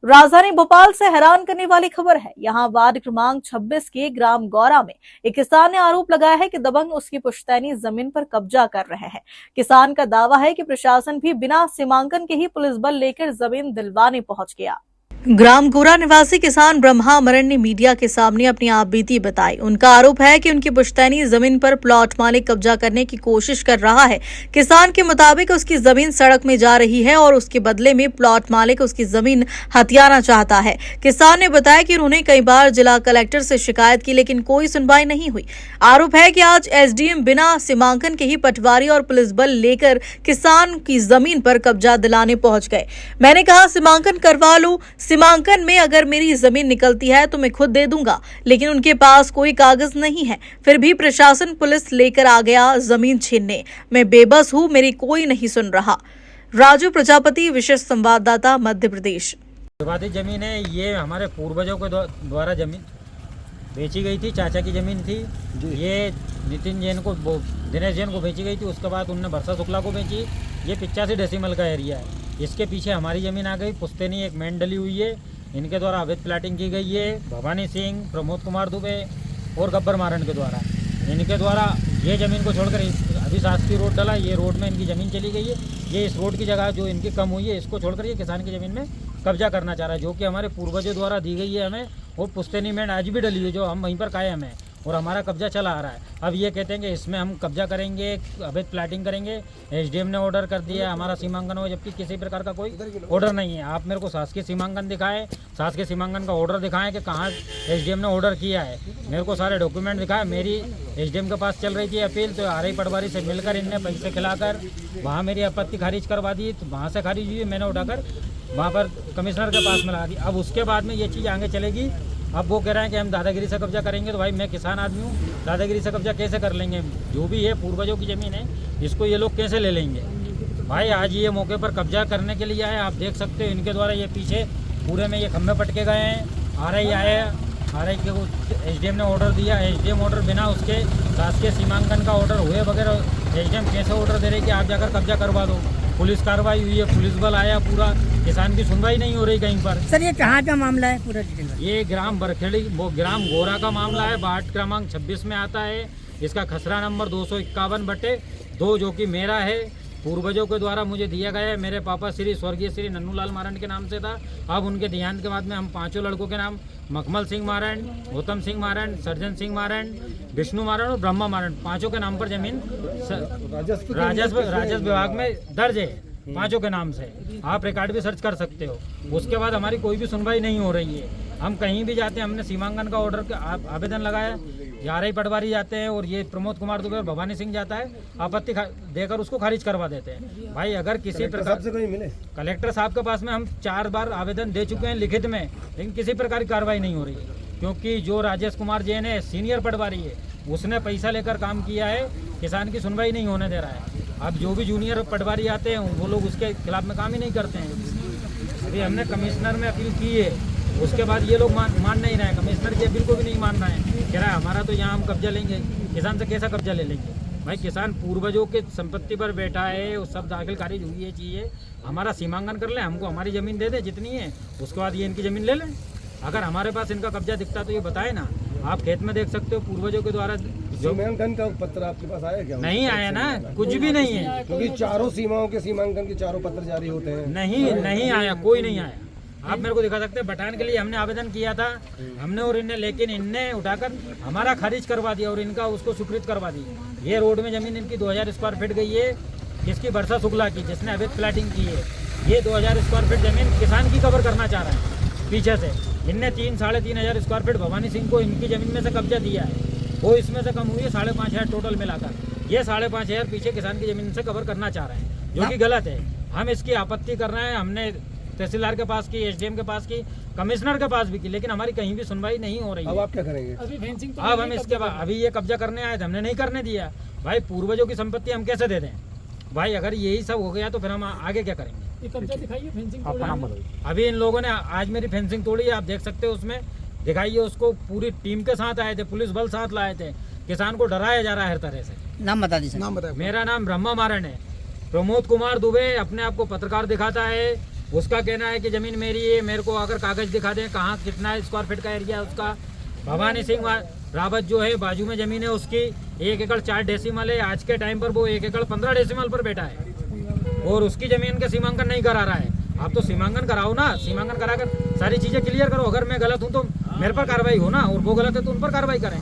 राजधानी भोपाल से हैरान करने वाली खबर है। यहां वार्ड क्रमांक 26 के ग्राम गौरा में एक किसान ने आरोप लगाया है कि दबंग उसकी पुश्तैनी जमीन पर कब्जा कर रहे हैं। किसान का दावा है कि प्रशासन भी बिना सीमांकन के ही पुलिस बल लेकर जमीन दिलवाने पहुंच गया। ग्राम गोरा निवासी किसान ब्रह्मा मरण ने मीडिया के सामने अपनी आपबीती बताई। उनका आरोप है कि उनकी पुश्तैनी जमीन पर प्लॉट मालिक कब्जा करने की कोशिश कर रहा है। किसान के मुताबिक उसकी जमीन सड़क में जा रही है और उसके बदले में प्लॉट मालिक उसकी जमीन हथियाना चाहता है। किसान ने बताया कि उन्होंने कई बार जिला कलेक्टर से शिकायत की, लेकिन कोई सुनवाई नहीं हुई। आरोप है कि आज एसडीएम बिना सीमांकन के ही पटवारी और पुलिस बल लेकर किसान की जमीन पर कब्जा दिलाने पहुंच गए। मैंने कहा सीमांकन करवा लो, सीमांकन में अगर मेरी जमीन निकलती है तो मैं खुद दे दूंगा, लेकिन उनके पास कोई कागज नहीं है। फिर भी प्रशासन पुलिस लेकर आ गया जमीन छीनने। मैं बेबस हूं, मेरी कोई नहीं सुन रहा। राजू प्रजापति, विशेष संवाददाता, मध्य प्रदेश। विवादित जमीन है ये, हमारे पूर्वजों के द्वारा जमीन बेची गई थी। चाचा की जमीन थी ये, नितिन जैन को, दिनेश जैन को बेची गई थी। उसके बाद उनने वर्षा शुक्ला को बेची। ये 85 डेसिमल का एरिया है। इसके पीछे हमारी ज़मीन आ गई। पुश्तैनी एक मेन डली हुई है। इनके द्वारा अवैध प्लाटिंग की गई है। भवानी सिंह, प्रमोद कुमार दुबे और गब्बर मारन के द्वारा, इनके द्वारा ये ज़मीन को छोड़कर अभी शासकीय रोड डला। ये रोड में इनकी ज़मीन चली गई है। ये इस रोड की जगह जो इनकी कम हुई है, इसको छोड़कर ये किसान की ज़मीन में कब्जा करना चाह रहा है, जो कि हमारे पूर्वजों द्वारा दी गई है हमें। और पुश्तैनी मेन आज भी डली है, जो हम वहीं पर कायम है और हमारा कब्जा चला आ रहा है। अब ये कहते हैं कि इसमें हम कब्जा करेंगे, अवैध प्लाटिंग करेंगे। एसडीएम ने ऑर्डर कर दिया है हमारा सीमांकन हो, जबकि किसी प्रकार का कोई ऑर्डर नहीं है। आप मेरे को शासकीय सीमांकन दिखाएं, शासकीय सीमांकन का ऑर्डर दिखाएं कि कहाँ एसडीएम ने ऑर्डर किया है। मेरे को सारे डॉक्यूमेंट दिखाएं। मेरी एसडीएम के पास चल रही थी अपील, तो आरआई पटवारी से मिलकर इनने पैसे खिलाकर वहाँ मेरी आपत्ति खारिज करवा दी। तो वहाँ से खारिज हुई, मैंने उठाकर वहाँ पर कमिश्नर के पास में लगा दी। अब उसके बाद में ये चीज़ आगे चलेगी। अब वो कह रहे हैं कि हम दादागिरी से कब्जा करेंगे। तो भाई मैं किसान आदमी हूँ, दादागिरी से कब्जा कैसे कर लेंगे? जो भी है पूर्वजों की ज़मीन है, इसको ये लोग कैसे ले लेंगे? भाई आज ये मौके पर कब्जा करने के लिए आए। आप देख सकते हो इनके द्वारा ये पीछे पूरे में ये खम्भे पटके गए हैं। आरआई आए, आरआई के एसडीएम ने ऑर्डर दिया। एसडीएम ऑर्डर बिना उसके शासकीय सीमांकन का ऑर्डर हुए बगैर एसडीएम कैसे ऑर्डर दे रहे कि आप जाकर कब्जा करवा दो? पुलिस कार्रवाई हुई है, पुलिस बल आया पूरा, किसान की सुनवाई नहीं हो रही कहीं पर। सर ये कहाँ का मामला है पूरा डिटेल? ये ग्राम बरखेड़ी, वो ग्राम गोरा का मामला है। वार्ड क्रमांक 26 में आता है। इसका खसरा नंबर 251/2, जो कि मेरा है। पूर्वजों के द्वारा मुझे दिया गया है। मेरे पापा श्री स्वर्गीय श्री नन्नूलाल मारन के नाम से था। अब उनके देहांत के बाद में हम पांचों लड़कों के नाम, मखमल सिंह मारन, गौतम सिंह मारन, सर्जन सिंह मारन, विष्णु मारन और ब्रह्मा मारन, पांचों के नाम पर जमीन राजस्व विभाग में दर्ज है, पांचों के नाम से। आप रिकॉर्ड भी सर्च कर सकते हो। उसके बाद हमारी कोई भी सुनवाई नहीं हो रही है। हम कहीं भी जाते हैं, हमने सीमांकन का ऑर्डर आवेदन लगाया, आरआई पटवारी जाते हैं और ये प्रमोद कुमार दुबे और भवानी सिंह जाता है, आपत्ति देकर उसको खारिज करवा देते हैं। भाई अगर किसी प्रकार से कोई मिले, कलेक्टर साहब के पास में हम 4 बार आवेदन दे चुके हैं लिखित में, लेकिन किसी प्रकार की कार्रवाई नहीं हो रही है। क्योंकि जो राजेश कुमार जैन है, सीनियर पटवारी है, उसने पैसा लेकर काम किया है, किसान की सुनवाई नहीं होने दे रहा है। अब जो भी जूनियर पटवारी आते हैं वो लोग उसके खिलाफ में काम ही नहीं करते हैं। अभी हमने कमिश्नर में अपील की है, उसके बाद ये लोग मान नहीं रहे हैं। कमिश्नर की अपील को भी नहीं मान रहे हैं। कह रहा है हमारा तो यहाँ हम कब्जा लेंगे। किसान से कैसा कब्जा ले लेंगे? भाई किसान पूर्वजों के संपत्ति पर बैठा है, वो सब दाखिल खारिज हुई है चीज़ें। हमारा सीमांकन कर ले, हमको हमारी ज़मीन दे दे जितनी है, उसके बाद ये इनकी ज़मीन ले लें। अगर हमारे पास इनका कब्जा दिखता तो ये बताए ना। आप खेत में देख सकते हो पूर्वजों के द्वारा जो सीमांकन का पत्र आपके पास आया क्या? नहीं आया ना, कुछ भी नहीं है। क्योंकि चारों सीमाओं के सीमांकन के चारों पत्र जारी होते हैं। नहीं आया, कोई नहीं आया। आप मेरे को दिखा सकते हैं, बटान के लिए हमने आवेदन किया था हमने और इनने, लेकिन इनने उठाकर हमारा खारिज करवा दिया और इनका उसको स्वीकृत करवा दी। ये रोड में जमीन इनकी 2000 स्क्वायर फीट गई है, जिसकी वर्षा शुक्ला की, जिसने अवैध प्लाटिंग की है। ये 2000 स्क्वायर फीट जमीन किसान की कवर करना चाह रहा है पीछे से। इनने 3-3.5 स्क्वायर फीट भवानी सिंह को इनकी जमीन में से कब्जा दिया है। वो इसमें से कम हुई है 5,500 टोटल मिलाकर। ये 5,500 पीछे किसान की जमीन से कवर करना चाह रहे हैं, जो कि गलत है। हम इसकी आपत्ति कर रहे हैं। हमने तहसीलदार के पास की, एसडीएम के पास की, कमिश्नर के पास भी की, लेकिन हमारी कहीं भी सुनवाई नहीं हो रही है। अब आप क्या करेंगे? अब हम इसके बाद, अभी ये कब्जा करने आए थे, हमने नहीं करने दिया। भाई पूर्वजों की संपत्ति हम कैसे दे दें? भाई अगर यही सब हो गया तो फिर हम आगे क्या करेंगे? कब्जा दिखाइए, फेंसिंग अभी इन लोगों ने आज मेरी फेंसिंग तोड़ी है, आप देख सकते हो। उसमें दिखाइए उसको, पूरी टीम के साथ आए थे, पुलिस बल साथ लाए थे। किसान को डराया जा रहा है हर तरह से। नाम बता दीजिए। नाम बताए। मेरा नाम ब्रह्मा मारन है। प्रमोद कुमार दुबे अपने आप को पत्रकार दिखाता है, उसका कहना है कि ज़मीन मेरी है, मेरे को अगर कागज़ दिखा दें कहाँ कितना स्क्वायर फीट का एरिया है उसका। भवानी सिंह रावत जो है बाजू में ज़मीन है उसकी 1 एकड़ 4 डेसिमल है। आज के टाइम पर वो 1 एकड़ 15 डेसिमल पर बैठा है और उसकी ज़मीन का सीमांकन नहीं करा रहा है। आप तो सीमांकन कराओ ना, सीमांकन कराकर सारी चीज़ें क्लियर करो। अगर मैं गलत हूँ तो मेरे पर कार्रवाई हो ना, और वो गलत है तो उन पर कार्रवाई करें।